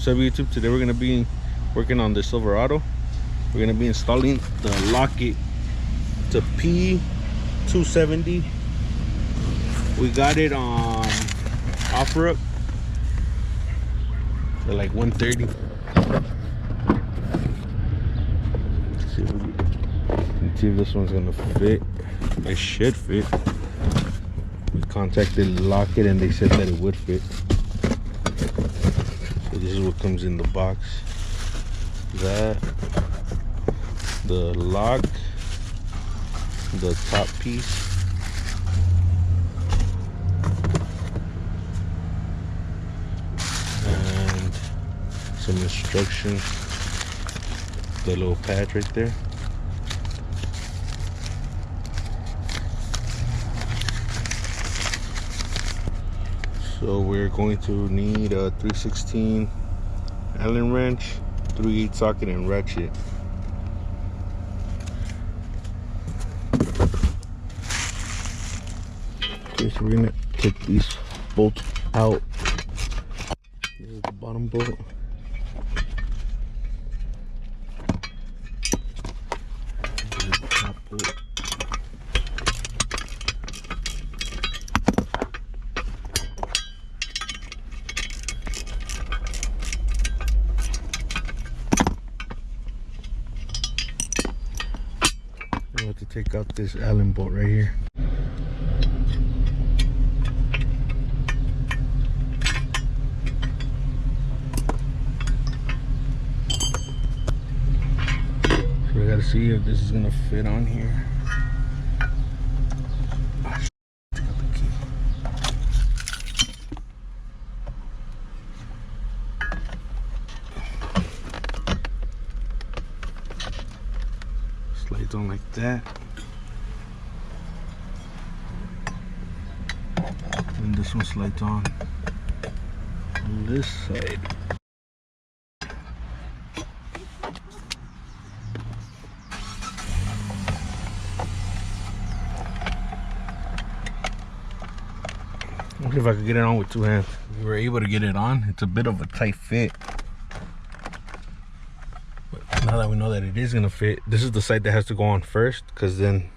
What's up, YouTube? Today we're gonna be working on the Silverado. We're gonna be installing the Lok Itt. It's a P270. We got it on offer up for like 130. Let's see if this one's gonna fit. It should fit. We contacted Lok Itt and they said that it would fit. So this is what comes in the box. That, the lock, the top piece, and some instructions. The little pad right there. So we're going to need a 316 Allen wrench, 3/8 socket, and ratchet. Okay, so we're gonna take these bolts out. This is the bottom bolt. This is the top bolt. We have to take out this Allen bolt right here. So we gotta see if this is gonna fit on here. Oh, take out the key. Slides on like that, and this one slides on this side. I wonder if I could get it on with two hands. We were able to get it on. It's a bit of a tight fit. Now that we know that it is gonna fit, this is the side that has to go on first, because then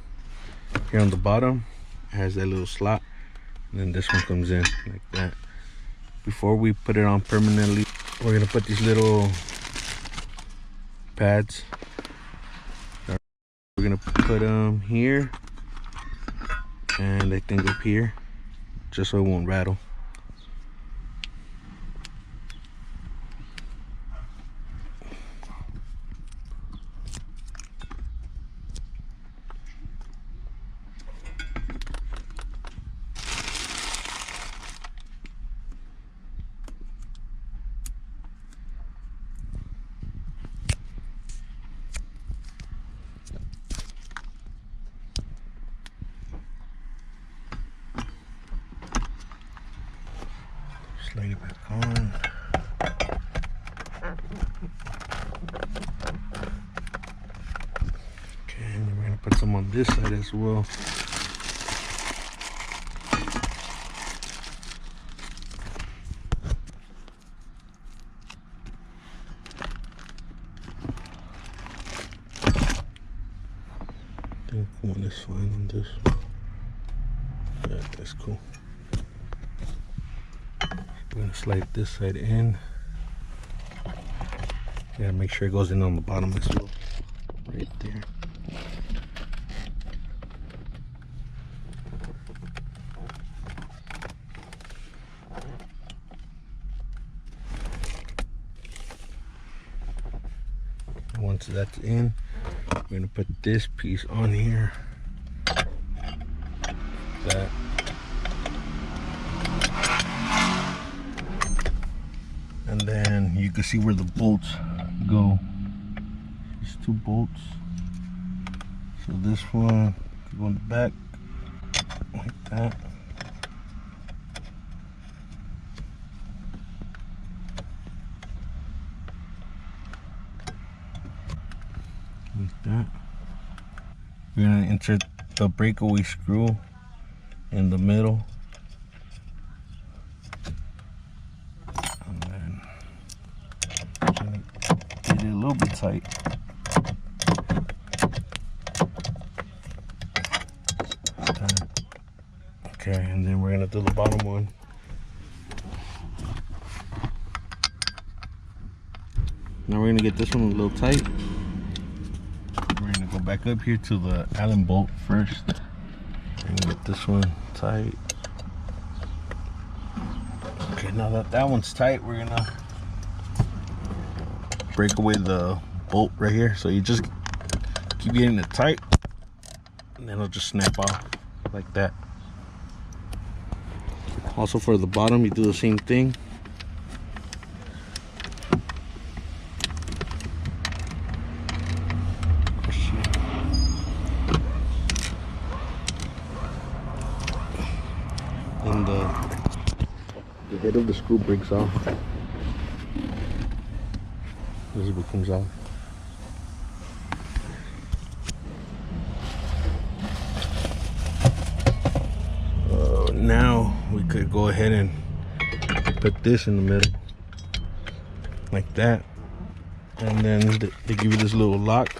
here on the bottom it has that little slot, and then this one comes in like that. Before we put it on permanently, we're gonna put these little pads. We're gonna put them here, and I think up here, just so it won't rattle. Slide it back on. Okay, and then we're gonna put some on this side as well. I think one is fine on this. Yeah, that's cool. We're gonna slide this side in. Yeah, make sure it goes in on the bottom as well. Right there. Once that's in, we're gonna put this piece on here. That. And then you can see where the bolts go. There's two bolts. So this one could go in the back like that. Like that. We're gonna insert the breakaway screw in the middle. And then get it a little bit tight. Okay, and then we're gonna do the bottom one. Now we're gonna get this one a little tight. We're gonna go back up here to the Allen bolt first. We're gonna get this one tight. Okay, now that that one's tight, we're gonna break away the bolt right here. So you just keep getting it tight, and then it'll just snap off like that. Also for the bottom, you do the same thing. And the head of the screw breaks off. This is what comes off. Now we could go ahead and put this in the middle like that, and then they give you this little lock.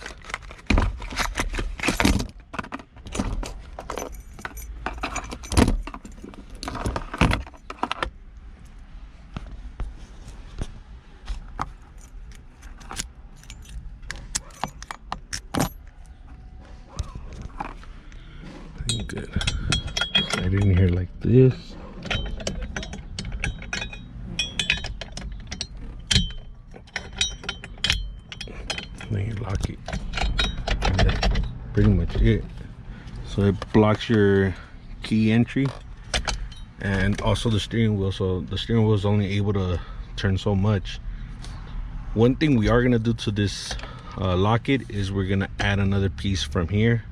Good. Slide in here like this. Then you lock it. And that's pretty much it. So it blocks your key entry and also the steering wheel. So the steering wheel is only able to turn so much. One thing we are gonna do to this Lok Itt is we're gonna add another piece from here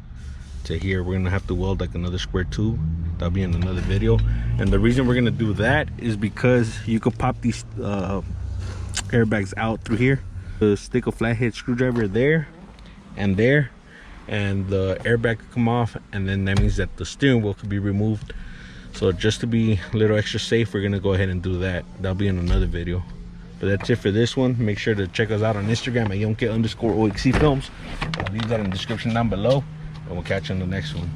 to here. We're gonna have to weld like another square tube. That'll be in another video. And the reason we're gonna do that is because you could pop these airbags out through here. Stick a flathead screwdriver there, and the airbag could come off, and then that means that the steering wheel could be removed. So just to be a little extra safe, we're gonna go ahead and do that. That'll be in another video. But that's it for this one. Make sure to check us out on Instagram at @youngkit_oxcfilms. I'll leave that in the description down below. And we'll catch you on the next one.